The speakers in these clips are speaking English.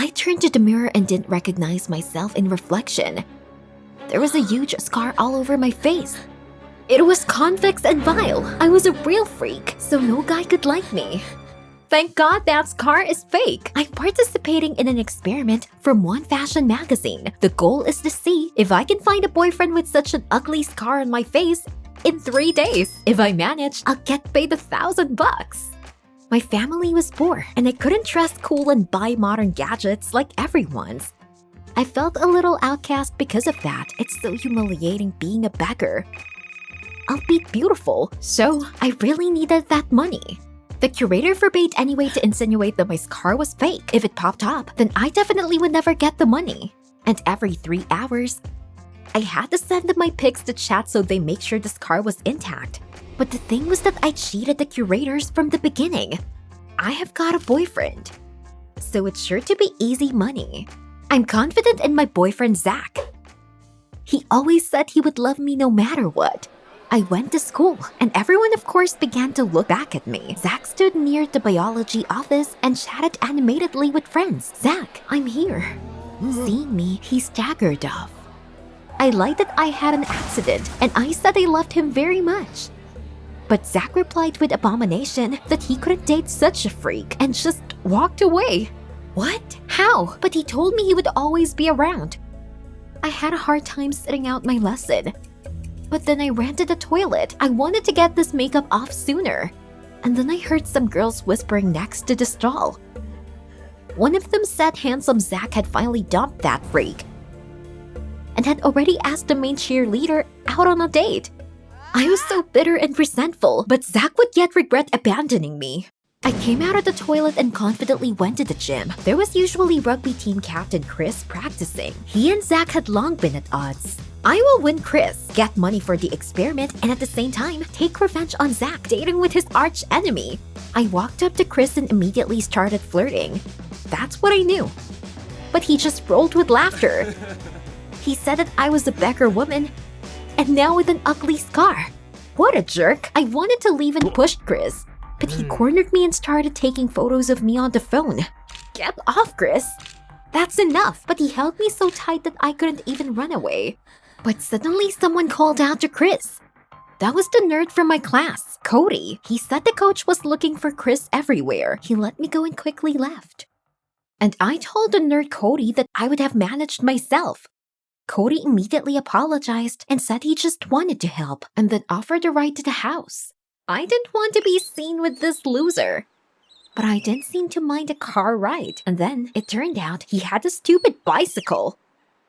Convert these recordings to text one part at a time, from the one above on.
I turned to the mirror and didn't recognize myself in reflection. There was a huge scar all over my face. It was convex and vile. I was a real freak, so no guy could like me. Thank God that scar is fake. I'm participating in an experiment from one fashion magazine. The goal is to see if I can find a boyfriend with such an ugly scar on my face in 3 days. If I manage, I'll get paid $1,000. My family was poor, and I couldn't dress cool and buy modern gadgets like everyone's. I felt a little outcast because of that. It's so humiliating being a beggar. Albeit beautiful, so I really needed that money. The curator forbade any way to insinuate that my scar was fake. If it popped up, then I definitely would never get the money. And every 3 hours, I had to send them my pics to chat so they make sure the scar was intact. But the thing was that I cheated the curators from the beginning. I have got a boyfriend, so it's sure to be easy money. I'm confident in my boyfriend Zach. He always said he would love me no matter what. I went to school, and everyone of course began to look back at me. Zach stood near the biology office and chatted animatedly with friends. "Zach, I'm here." Seeing me, he staggered off. I lied that I had an accident, and I said I loved him very much. But Zach replied with abomination that he couldn't date such a freak and just walked away. What? How? But he told me he would always be around. I had a hard time sitting out my lesson. But then I ran to the toilet. I wanted to get this makeup off sooner. And then I heard some girls whispering next to the stall. One of them said handsome Zach had finally dumped that freak and had already asked the main cheerleader out on a date. I was so bitter and resentful, but Zach would yet regret abandoning me. I came out of the toilet and confidently went to the gym. There was usually rugby team captain Chris practicing. He and Zach had long been at odds. I will win Chris, get money for the experiment, and at the same time, take revenge on Zach dating with his arch enemy. I walked up to Chris and immediately started flirting. That's what I knew. But he just rolled with laughter. He said that I was a beggar woman, and now with an ugly scar. What a jerk. I wanted to leave and push Chris, but he cornered me and started taking photos of me on the phone. Get off, Chris. That's enough. But he held me so tight that I couldn't even run away. But suddenly someone called out to Chris. That was the nerd from my class, Cody. He said the coach was looking for Chris everywhere. He let me go and quickly left. And I told the nerd Cody that I would have managed myself. Cody immediately apologized and said he just wanted to help and then offered a ride to the house. I didn't want to be seen with this loser. But I didn't seem to mind a car ride. And then it turned out he had a stupid bicycle.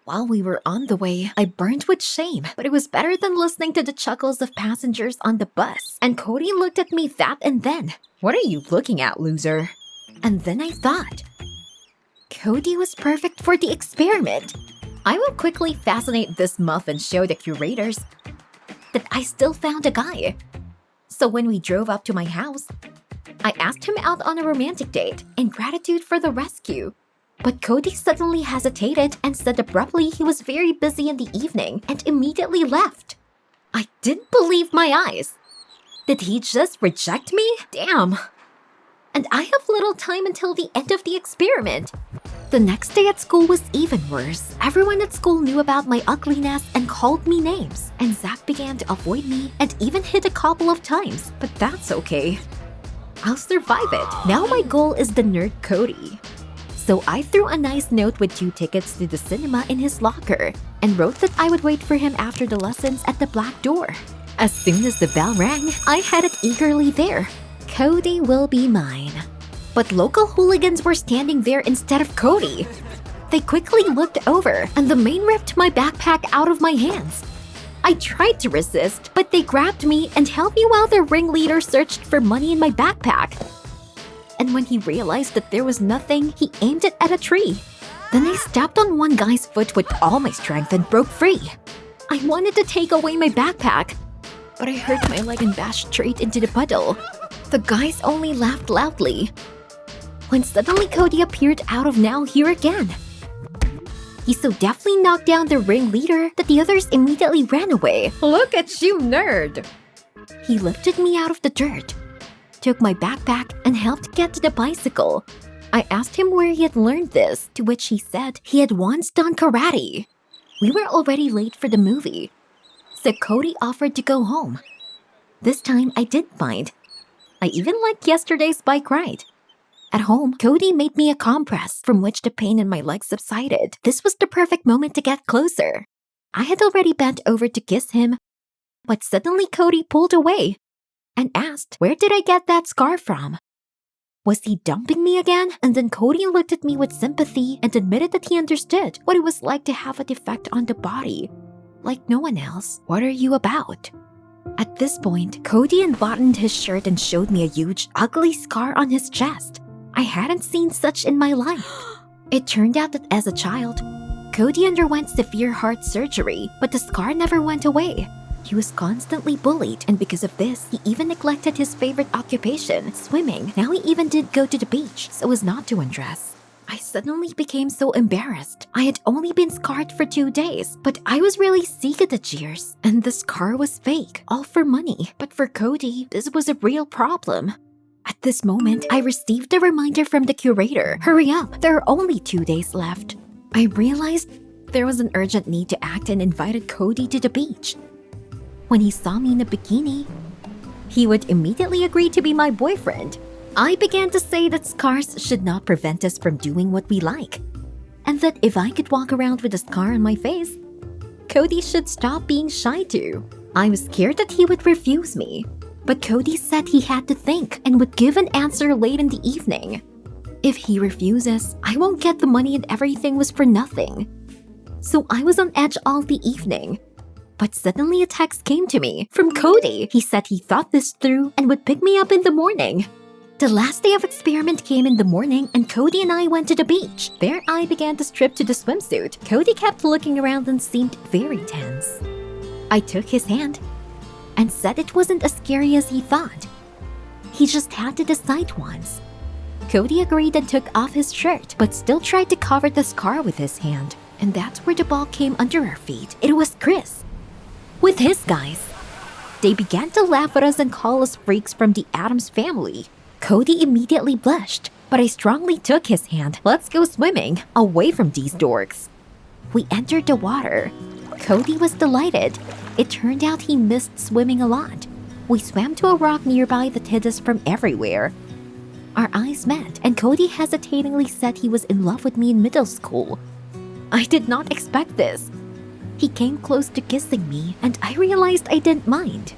While we were on the way, I burned with shame, but it was better than listening to the chuckles of passengers on the bus. And Cody looked at me that and then. What are you looking at, loser? And then I thought, Cody was perfect for the experiment. I will quickly fascinate this muff and show the curators that I still found a guy. So when we drove up to my house, I asked him out on a romantic date in gratitude for the rescue. But Cody suddenly hesitated and said abruptly he was very busy in the evening and immediately left. I didn't believe my eyes. Did he just reject me? Damn. And I have little time until the end of the experiment. The next day at school was even worse. Everyone at school knew about my ugliness and called me names. And Zach began to avoid me and even hit a couple of times. But that's okay. I'll survive it. Now my goal is the nerd Cody. So I threw a nice note with 2 tickets to the cinema in his locker and wrote that I would wait for him after the lessons at the black door. As soon as the bell rang, I headed eagerly there. Cody will be mine. But local hooligans were standing there instead of Cody. They quickly looked over and the man ripped my backpack out of my hands. I tried to resist, but they grabbed me and held me while the ringleader searched for money in my backpack. And when he realized that there was nothing, he aimed it at a tree. Then I stepped on one guy's foot with all my strength and broke free. I wanted to take away my backpack, but I hurt my leg and bashed straight into the puddle. The guys only laughed loudly. When suddenly Cody appeared out of now here again. He so deftly knocked down the ringleader that the others immediately ran away. Look at you, nerd! He lifted me out of the dirt, took my backpack, and helped get to the bicycle. I asked him where he had learned this, to which he said he had once done karate. We were already late for the movie, so Cody offered to go home. This time I didn't mind. I even liked yesterday's bike ride. At home, Cody made me a compress from which the pain in my legs subsided. This was the perfect moment to get closer. I had already bent over to kiss him, but suddenly Cody pulled away and asked, where did I get that scar from? Was he dumping me again? And then Cody looked at me with sympathy and admitted that he understood what it was like to have a defect on the body. Like no one else. What are you about? At this point, Cody unbuttoned his shirt and showed me a huge, ugly scar on his chest. I hadn't seen such in my life. It turned out that as a child, Cody underwent severe heart surgery, but the scar never went away. He was constantly bullied, and because of this, he even neglected his favorite occupation, swimming. Now he even did go to the beach so as not to undress. I suddenly became so embarrassed. I had only been scarred for 2 days, but I was really sick of the jeers, and the scar was fake, all for money. But for Cody, this was a real problem. At this moment, I received a reminder from the curator. Hurry up, there are only 2 days left. I realized there was an urgent need to act and invited Cody to the beach. When he saw me in a bikini, he would immediately agree to be my boyfriend. I began to say that scars should not prevent us from doing what we like, and that if I could walk around with a scar on my face, Cody should stop being shy too. I was scared that he would refuse me, but Cody said he had to think and would give an answer late in the evening. If he refuses, I won't get the money and everything was for nothing. So I was on edge all the evening. But suddenly a text came to me from Cody. He said he thought this through and would pick me up in the morning. The last day of experiment came in the morning and Cody and I went to the beach. There I began to strip to the swimsuit. Cody kept looking around and seemed very tense. I took his hand and said it wasn't as scary as he thought. He just had to decide once. Cody agreed and took off his shirt, but still tried to cover the scar with his hand. And that's where the ball came under our feet. It was Chris with his guys. They began to laugh at us and call us freaks from the Addams family. Cody immediately blushed, but I strongly took his hand. Let's go swimming, away from these dorks. We entered the water. Cody was delighted. It turned out he missed swimming a lot. We swam to a rock nearby that hid us from everywhere. Our eyes met, and Cody hesitatingly said he was in love with me in middle school. I did not expect this. He came close to kissing me, and I realized I didn't mind.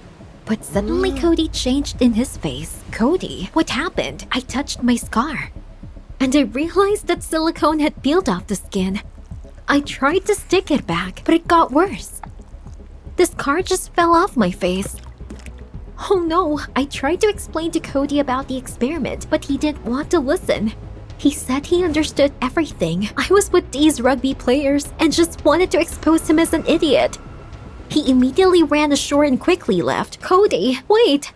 But suddenly Cody changed in his face. Cody, what happened? I touched my scar, and I realized that silicone had peeled off the skin. I tried to stick it back, but it got worse. The scar just fell off my face. Oh no, I tried to explain to Cody about the experiment, but he didn't want to listen. He said he understood everything. I was with these rugby players and just wanted to expose him as an idiot. He immediately ran ashore and quickly left. Cody, wait!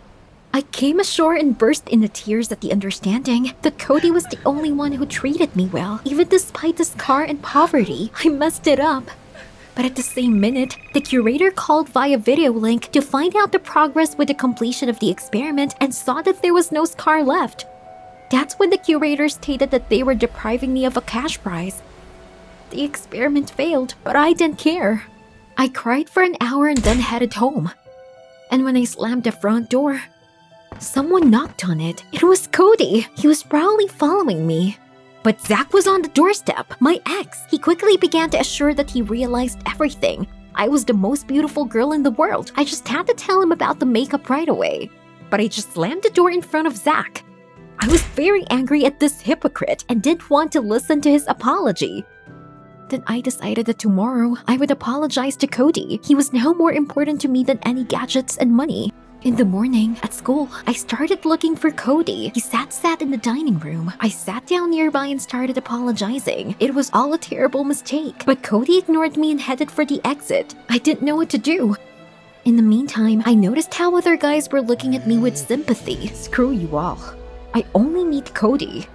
I came ashore and burst into tears at the understanding that Cody was the only one who treated me well. Even despite the scar and poverty, I messed it up. But at the same minute, the curator called via video link to find out the progress with the completion of the experiment and saw that there was no scar left. That's when the curator stated that they were depriving me of a cash prize. The experiment failed, but I didn't care. I cried for an hour and then headed home. And when I slammed the front door, someone knocked on it. It was Cody. He was proudly following me. But Zach was on the doorstep, my ex. He quickly began to assure that he realized everything. I was the most beautiful girl in the world. I just had to tell him about the makeup right away. But I just slammed the door in front of Zach. I was very angry at this hypocrite and didn't want to listen to his apology. Then I decided that tomorrow I would apologize to Cody. He was now more important to me than any gadgets and money. In the morning, at school, I started looking for Cody. He sat in the dining room. I sat down nearby and started apologizing. It was all a terrible mistake, but Cody ignored me and headed for the exit. I didn't know what to do. In the meantime, I noticed how other guys were looking at me with sympathy. Screw you all. I only need Cody.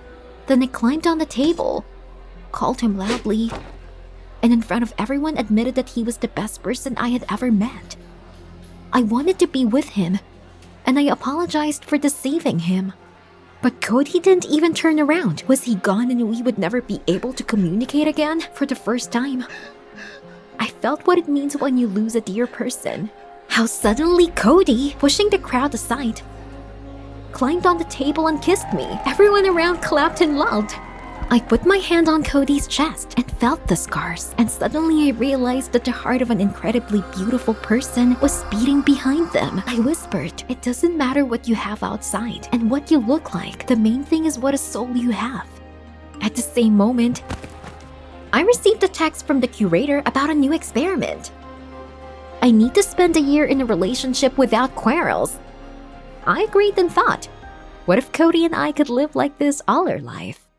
Then I climbed on the table, called him loudly, and in front of everyone admitted that he was the best person I had ever met. I wanted to be with him, and I apologized for deceiving him. But Cody didn't even turn around. Was he gone and we would never be able to communicate again for the first time? I felt what it means when you lose a dear person. How suddenly Cody, pushing the crowd aside, climbed on the table and kissed me. Everyone around clapped and loved. I put my hand on Cody's chest and felt the scars, and suddenly I realized that the heart of an incredibly beautiful person was beating behind them. I whispered, "It doesn't matter what you have outside and what you look like. The main thing is what a soul you have." At the same moment, I received a text from the curator about a new experiment. I need to spend a year in a relationship without quarrels. I agreed and thought, what if Cody and I could live like this all our life?